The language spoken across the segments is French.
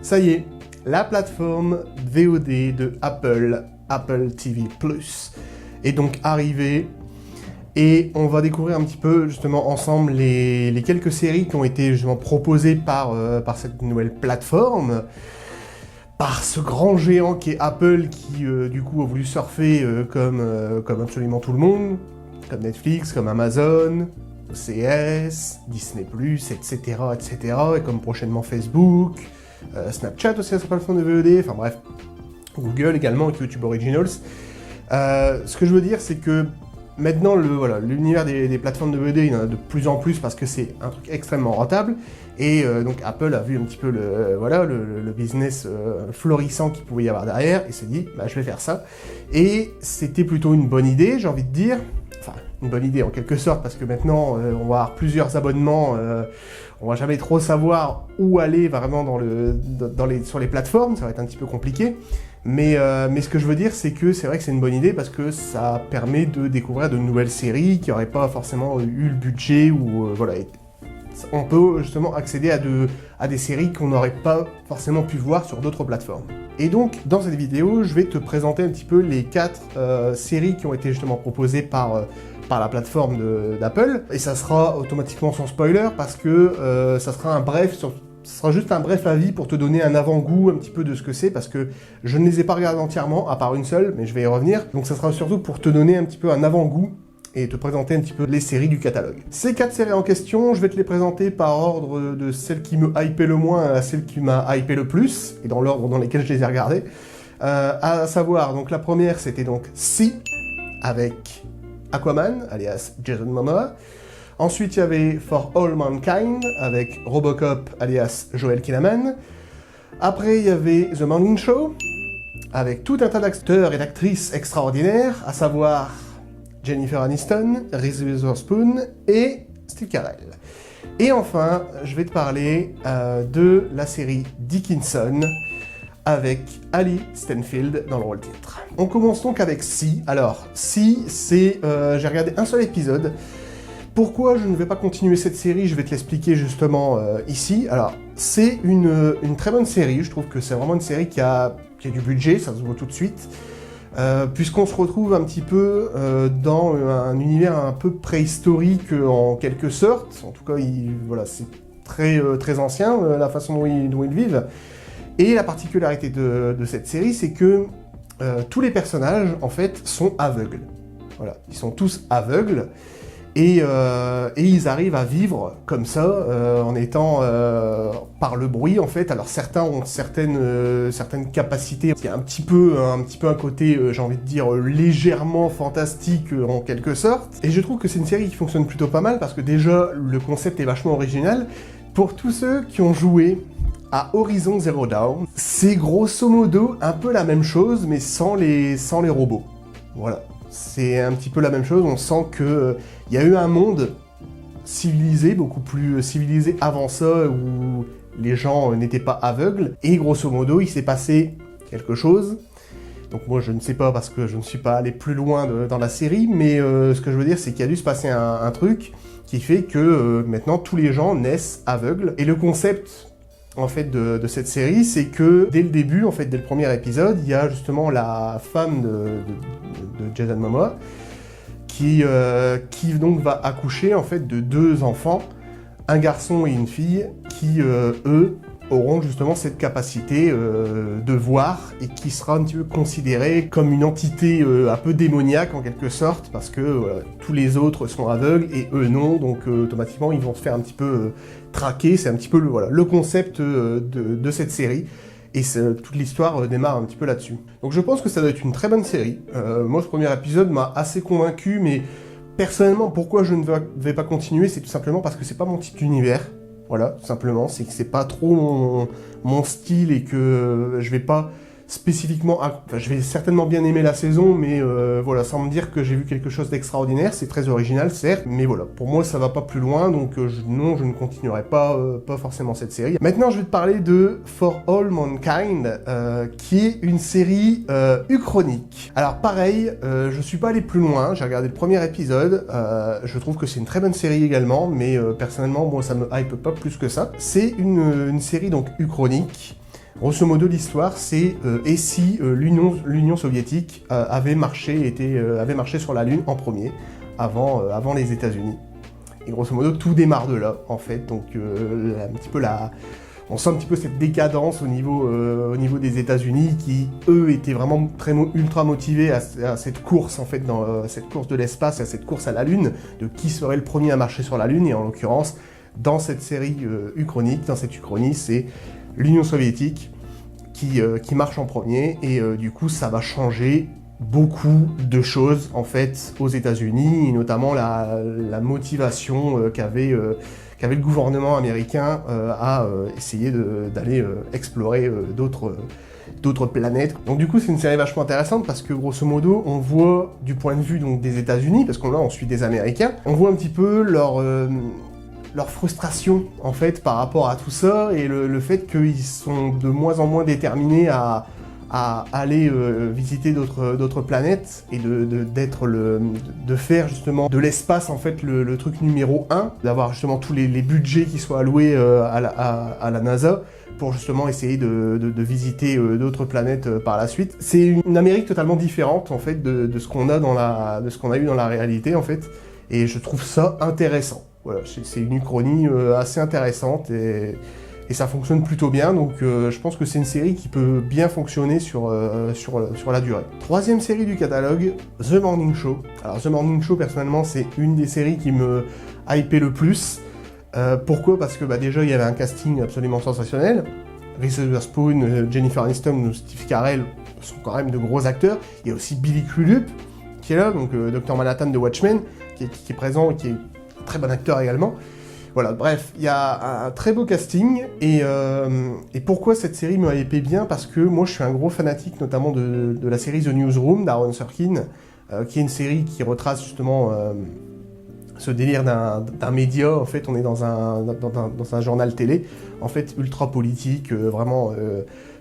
Ça y est, la plateforme VOD de Apple, Apple TV+, est donc arrivée. Et on va découvrir un petit peu justement ensemble les quelques séries qui ont été justement proposées par cette nouvelle plateforme, par ce grand géant qui est Apple qui du coup a voulu surfer comme absolument tout le monde, comme Netflix, comme Amazon, OCS, Disney+, etc., etc., et comme prochainement Facebook, Snapchat aussi à sa plateforme de VOD, enfin bref, Google également avec YouTube Originals. Ce que je veux dire c'est que maintenant, l'univers des plateformes de VOD, il y en a de plus en plus parce que c'est un truc extrêmement rentable. Et donc Apple a vu un petit peu le business florissant qu'il pouvait y avoir derrière et s'est dit, bah, je vais faire ça. Et c'était plutôt une bonne idée, j'ai envie de dire. Enfin, une bonne idée en quelque sorte, parce que maintenant, on va avoir plusieurs abonnements. On va jamais trop savoir où aller vraiment sur les plateformes, ça va être un petit peu compliqué. Mais ce que je veux dire, c'est que c'est vrai que c'est une bonne idée parce que ça permet de découvrir de nouvelles séries qui n'auraient pas forcément eu le budget ou voilà. On peut justement accéder à des séries qu'on n'aurait pas forcément pu voir sur d'autres plateformes. Et donc, dans cette vidéo, je vais te présenter un petit peu les 4 séries qui ont été justement proposées par la plateforme d'Apple. Et ça sera automatiquement sans spoiler parce que ça sera ce sera juste un bref avis pour te donner un avant-goût un petit peu de ce que c'est, parce que je ne les ai pas regardés entièrement, à part une seule, mais je vais y revenir. Donc ça sera surtout pour te donner un petit peu un avant-goût et te présenter un petit peu les séries du catalogue. Ces 4 séries en question, je vais te les présenter par ordre de celle qui me hypait le moins à celle qui m'a hypé le plus, et dans l'ordre dans lesquels je les ai regardées. À savoir, donc la première, c'était donc See, avec Aquaman, alias Jason Momoa. Ensuite, il y avait For All Mankind, avec Robocop, alias Joel Kinnaman. Après, il y avait The Morning Show, avec tout un tas d'acteurs et d'actrices extraordinaires, à savoir Jennifer Aniston, Reese Witherspoon et Steve Carell. Et enfin, je vais te parler de la série Dickinson, avec Ali Stanfield dans le rôle titre. On commence donc avec See. Alors, See, c'est... j'ai regardé un seul épisode. Pourquoi je ne vais pas continuer cette série, je vais te l'expliquer justement ici. Alors, c'est une très bonne série, je trouve que c'est vraiment une série qui a du budget, ça se voit tout de suite, puisqu'on se retrouve un petit peu dans un univers un peu préhistorique en quelque sorte. En tout cas, voilà, c'est très ancien, la façon dont ils vivent. Et la particularité de cette série, c'est que tous les personnages, en fait, sont aveugles. Voilà, ils sont tous aveugles. Et ils arrivent à vivre comme ça, en étant par le bruit en fait. Alors certains ont certaines capacités. Il y a un petit peu un côté, j'ai envie de dire, légèrement fantastique en quelque sorte. Et je trouve que c'est une série qui fonctionne plutôt pas mal parce que déjà le concept est vachement original. Pour tous ceux qui ont joué à Horizon Zero Dawn, c'est grosso modo un peu la même chose mais sans les robots. Voilà. C'est un petit peu la même chose, on sent que y a eu un monde civilisé, beaucoup plus civilisé avant ça, où les gens n'étaient pas aveugles, et grosso modo, il s'est passé quelque chose. Donc moi, je ne sais pas, parce que je ne suis pas allé plus loin dans la série, mais ce que je veux dire, c'est qu'il y a dû se passer un truc qui fait que maintenant, tous les gens naissent aveugles, et le concept... en fait de cette série, c'est que dès le début, en fait, dès le premier épisode, il y a justement la femme de Jason Momoa qui donc va accoucher en fait de 2 enfants, un garçon et une fille, qui eux auront justement cette capacité de voir et qui sera un petit peu considérée comme une entité un peu démoniaque en quelque sorte, parce que tous les autres sont aveugles et eux non, donc automatiquement ils vont se faire un petit peu traquer. C'est un petit peu le concept de cette série, et toute l'histoire démarre un petit peu là-dessus. Donc je pense que ça doit être une très bonne série. Moi ce premier épisode m'a assez convaincu, mais personnellement pourquoi je ne vais pas continuer, c'est tout simplement parce que c'est pas mon type d'univers. Voilà, tout simplement, c'est que c'est pas trop mon style et que je vais pas spécifiquement... Enfin, je vais certainement bien aimer la saison, mais voilà, sans me dire que j'ai vu quelque chose d'extraordinaire. C'est très original, certes, mais voilà, pour moi, ça va pas plus loin, donc non, je ne continuerai pas forcément cette série. Maintenant, je vais te parler de For All Mankind, qui est une série uchronique. Alors pareil, je suis pas allé plus loin, j'ai regardé le premier épisode, je trouve que c'est une très bonne série également, mais personnellement, moi, ça me hype pas plus que ça. C'est une série donc uchronique, Grosso modo, l'histoire, c'est et si l'Union soviétique avait marché sur la Lune en premier, avant les États-Unis. Et grosso modo, tout démarre de là, en fait. Donc, on sent un petit peu cette décadence au niveau des États-Unis qui, eux, étaient vraiment ultra motivés à cette course, en fait, dans cette course de l'espace, à cette course à la Lune, de qui serait le premier à marcher sur la Lune. Et en l'occurrence, dans cette série uchronique, dans cette uchronie, c'est l'Union soviétique qui marche en premier. Et du coup, ça va changer beaucoup de choses, en fait, aux États-Unis, et notamment la motivation qu'avait le gouvernement américain à essayer d'aller explorer d'autres planètes. Donc du coup, c'est une série vachement intéressante parce que grosso modo, on voit du point de vue donc des États-Unis, parce qu'on là on suit des Américains, on voit un petit peu leur frustration en fait par rapport à tout ça et le fait qu'ils sont de moins en moins déterminés à aller visiter d'autres planètes et de faire justement de l'espace en fait le truc numéro 1, d'avoir justement tous les budgets qui soient alloués à la NASA pour justement essayer de visiter d'autres planètes par la suite. C'est une Amérique totalement différente en fait de ce qu'on a eu dans la réalité en fait, et je trouve ça intéressant. Voilà, c'est une uchronie assez intéressante et ça fonctionne plutôt bien, donc je pense que c'est une série qui peut bien fonctionner sur la durée. Troisième série du catalogue, The Morning Show. Alors The Morning Show, personnellement, c'est une des séries qui me hypait le plus. Pourquoi ? Parce que déjà, il y avait un casting absolument sensationnel. Reese Witherspoon, Jennifer Aniston, Steve Carell sont quand même de gros acteurs. Il y a aussi Billy Crudup qui est là, donc Dr Manhattan de Watchmen, qui est présent et qui est un très bon acteur également. Voilà, bref, il y a un très beau casting, et pourquoi cette série me hypait bien ? Parce que moi je suis un gros fanatique notamment de la série The Newsroom d'Aaron Sorkin, qui est une série qui retrace justement ce délire d'un média. En fait, on est dans un journal télé, en fait ultra politique, vraiment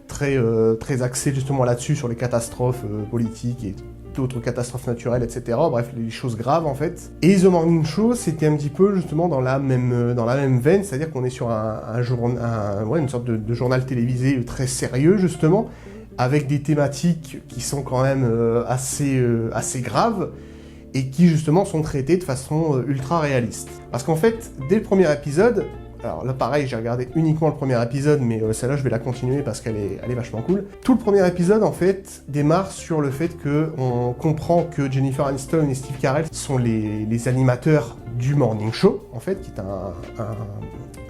très axé justement là-dessus, sur les catastrophes politiques et d'autres catastrophes naturelles, etc. Bref, les choses graves en fait. Et The Morning Show, c'était un petit peu justement dans la même veine, c'est-à-dire qu'on est sur une sorte de journal télévisé très sérieux justement, avec des thématiques qui sont quand même assez graves, et qui justement sont traitées de façon ultra réaliste. Parce qu'en fait, dès le premier épisode, alors là pareil, j'ai regardé uniquement le premier épisode, mais celle-là je vais la continuer parce qu'elle est vachement cool. Tout le premier épisode en fait démarre sur le fait qu'on comprend que Jennifer Aniston et Steve Carell sont les animateurs du Morning Show, en fait, qui est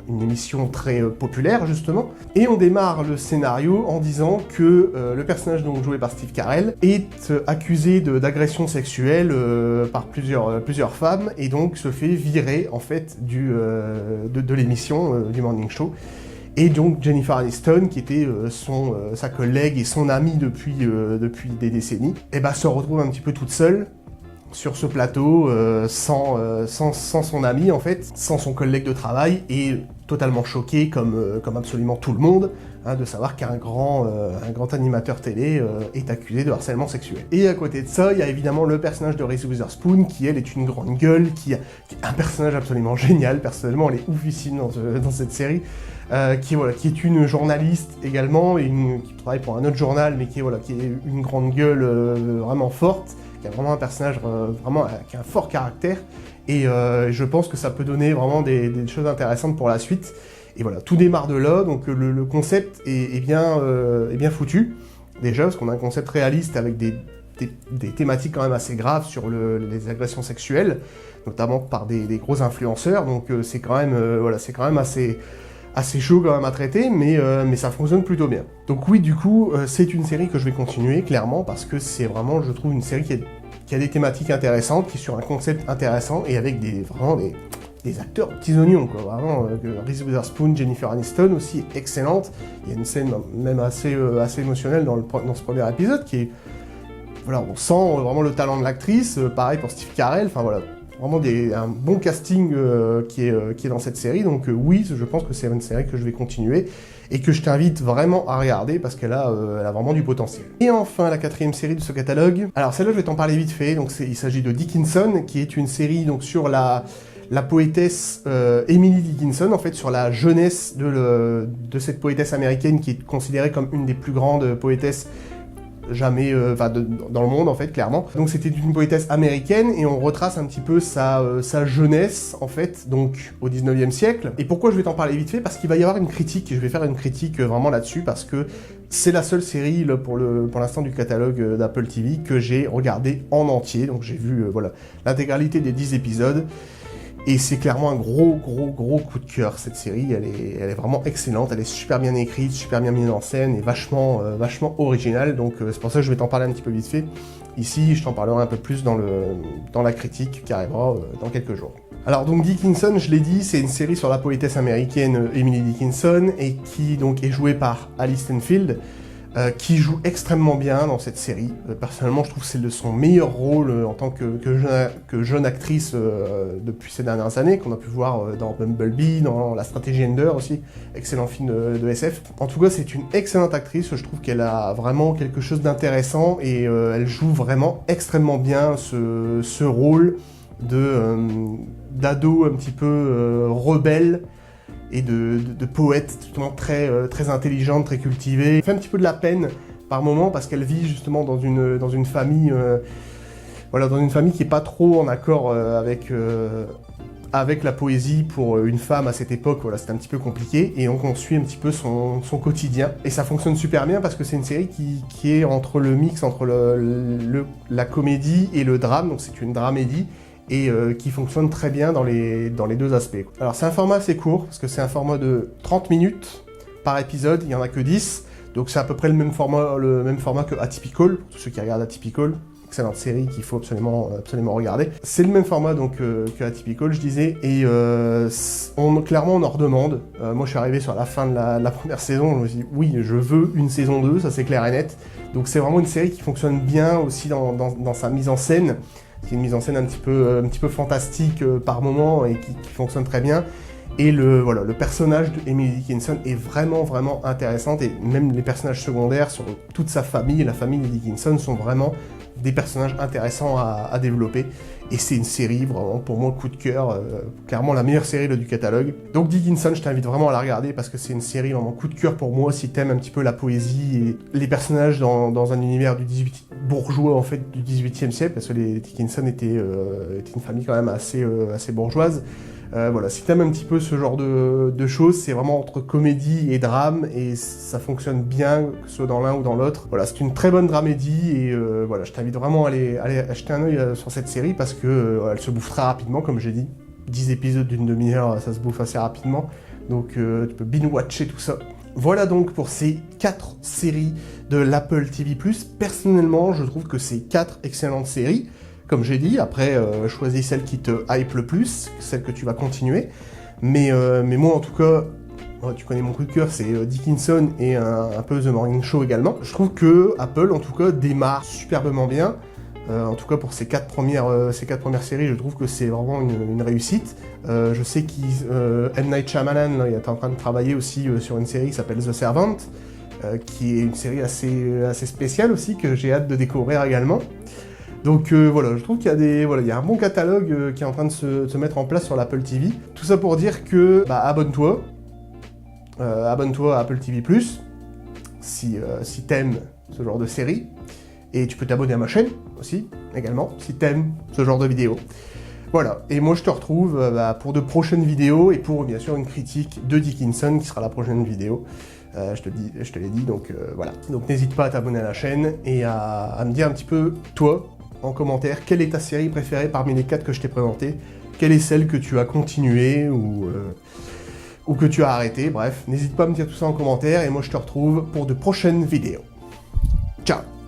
une émission très populaire justement, et on démarre le scénario en disant que le personnage donc joué par Steve Carell est accusé d'agression sexuelle par plusieurs femmes, et donc se fait virer en fait de l'émission du Morning Show. Et donc Jennifer Aniston, qui était sa collègue et son amie depuis des décennies, se retrouve un petit peu toute seule sur ce plateau, sans son ami en fait, sans son collègue de travail, et totalement choquée comme absolument tout le monde, de savoir qu'un grand animateur télé est accusé de harcèlement sexuel. Et à côté de ça, il y a évidemment le personnage de Reese Witherspoon, qui elle est une grande gueule, qui est un personnage absolument génial. Personnellement, elle est oufissime dans cette série, qui est une journaliste également, qui travaille pour un autre journal, mais qui est une grande gueule vraiment forte, qui a vraiment un personnage qui a un fort caractère, et je pense que ça peut donner vraiment des choses intéressantes pour la suite. Et voilà, tout démarre de là, donc le concept est bien foutu, déjà, parce qu'on a un concept réaliste avec des thématiques quand même assez graves sur les agressions sexuelles, notamment par des gros influenceurs, donc c'est quand même assez chaud quand même à traiter, mais ça fonctionne plutôt bien. Donc oui, du coup, c'est une série que je vais continuer, clairement, parce que c'est vraiment, je trouve, une série qui a des thématiques intéressantes, qui est sur un concept intéressant, et avec vraiment des acteurs petits oignons, quoi. Vraiment, Reese Witherspoon, Jennifer Aniston aussi, excellente. Il y a une scène même assez émotionnelle dans ce premier épisode, qui est... Voilà, on sent vraiment le talent de l'actrice, pareil pour Steve Carell, enfin voilà, vraiment un bon casting qui est dans cette série, donc oui, je pense que c'est une série que je vais continuer, et que je t'invite vraiment à regarder, parce qu'elle a vraiment du potentiel. Et enfin, la quatrième série de ce catalogue, alors celle-là je vais t'en parler vite fait, donc il s'agit de Dickinson, qui est une série donc sur la la poétesse Emily Dickinson, en fait, sur la jeunesse de cette poétesse américaine qui est considérée comme une des plus grandes poétesses jamais dans le monde, en fait, clairement. Donc c'était une poétesse américaine et on retrace un petit peu sa jeunesse, en fait, donc au 19e siècle. Et pourquoi je vais t'en parler vite fait? Parce qu'il va y avoir une critique, et je vais faire une critique vraiment là-dessus, parce que c'est la seule série là, pour l'instant du catalogue d'Apple TV que j'ai regardé en entier. Donc j'ai vu voilà, l'intégralité des 10 épisodes. Et c'est clairement un gros coup de cœur, cette série. Elle est vraiment excellente, elle est super bien écrite, super bien mise en scène et vachement originale. Donc c'est pour ça que je vais t'en parler un petit peu vite fait. Ici, je t'en parlerai un peu plus dans la critique qui arrivera dans quelques jours. Alors donc Dickinson, je l'ai dit, c'est une série sur la poétesse américaine Emily Dickinson et qui donc est jouée par Hailee Steinfeld, qui joue extrêmement bien dans cette série. Personnellement, je trouve que c'est son meilleur rôle en tant que jeune actrice depuis ces dernières années, qu'on a pu voir dans Bumblebee, dans La Stratégie Ender aussi, excellent film de SF. En tout cas, c'est une excellente actrice, je trouve qu'elle a vraiment quelque chose d'intéressant et elle joue vraiment extrêmement bien ce rôle d'ado un petit peu rebelle, et de poète justement très intelligente, très cultivée. Elle fait un petit peu de la peine par moment parce qu'elle vit justement dans une famille dans une famille qui est pas trop en accord avec la poésie pour une femme à cette époque. Voilà, c'était un petit peu compliqué et donc on suit un petit peu son quotidien et ça fonctionne super bien parce que c'est une série qui est entre le mix entre la comédie et le drame, donc c'est une dramédie et qui fonctionne très bien dans les deux aspects. Alors c'est un format assez court, parce que c'est un format de 30 minutes par épisode, il n'y en a que 10, donc c'est à peu près le même format que Atypical, pour tous ceux qui regardent Atypical, excellente série qu'il faut absolument regarder. C'est le même format donc que Atypical, je disais, et clairement on en redemande. Moi je suis arrivé sur la fin de la première saison, je me suis dit oui, je veux une saison 2, ça c'est clair et net. Donc c'est vraiment une série qui fonctionne bien aussi dans sa mise en scène. C'est une mise en scène un petit peu fantastique par moment et qui fonctionne très bien. Et le personnage de Emily Dickinson est vraiment intéressante et même les personnages secondaires sur toute sa famille et la famille de Dickinson sont vraiment des personnages intéressants à développer. Et c'est une série vraiment pour moi coup de cœur, clairement la meilleure série là, du catalogue. Donc Dickinson, je t'invite vraiment à la regarder parce que c'est une série vraiment coup de cœur pour moi si t'aimes un petit peu la poésie et les personnages dans un univers bourgeois en fait du 18e siècle, parce que les Dickinson étaient une famille quand même assez bourgeoise. Voilà, si t'aimes un petit peu ce genre de choses, c'est vraiment entre comédie et drame, et ça fonctionne bien, que ce soit dans l'un ou dans l'autre. Voilà, c'est une très bonne dramédie, et voilà, je t'invite vraiment à aller jeter un œil sur cette série, parce que elle se bouffe très rapidement, comme j'ai dit. 10 épisodes d'une demi-heure, ça se bouffe assez rapidement, donc tu peux binge-watcher tout ça. Voilà donc pour ces 4 séries de l'Apple TV+. Personnellement, je trouve que c'est 4 excellentes séries. Comme j'ai dit, après, choisis celle qui te hype le plus, celle que tu vas continuer. Mais moi, en tout cas, tu connais mon coup de cœur, c'est Dickinson et un peu The Morning Show également. Je trouve que Apple, en tout cas, démarre superbement bien. En tout cas, pour ces 4 premières séries, je trouve que c'est vraiment une réussite. Je sais M. Night Shyamalan, là, il est en train de travailler aussi sur une série qui s'appelle The Servant, qui est une série assez spéciale aussi, que j'ai hâte de découvrir également. Donc voilà, je trouve qu'il y a un bon catalogue qui est en train de se mettre en place sur l'Apple TV. Tout ça pour dire que, abonne-toi à Apple TV+, si t'aimes ce genre de série. Et tu peux t'abonner à ma chaîne aussi, également, si t'aimes ce genre de vidéos. Voilà, et moi je te retrouve pour de prochaines vidéos et pour bien sûr une critique de Dickinson qui sera la prochaine vidéo. Je te l'ai dit, donc voilà. Donc n'hésite pas à t'abonner à la chaîne et à me dire un petit peu, toi, en commentaire, quelle est ta série préférée parmi les 4 que je t'ai présentées, quelle est celle que tu as continuée ou que tu as arrêtée, bref, n'hésite pas à me dire tout ça en commentaire et moi je te retrouve pour de prochaines vidéos. Ciao!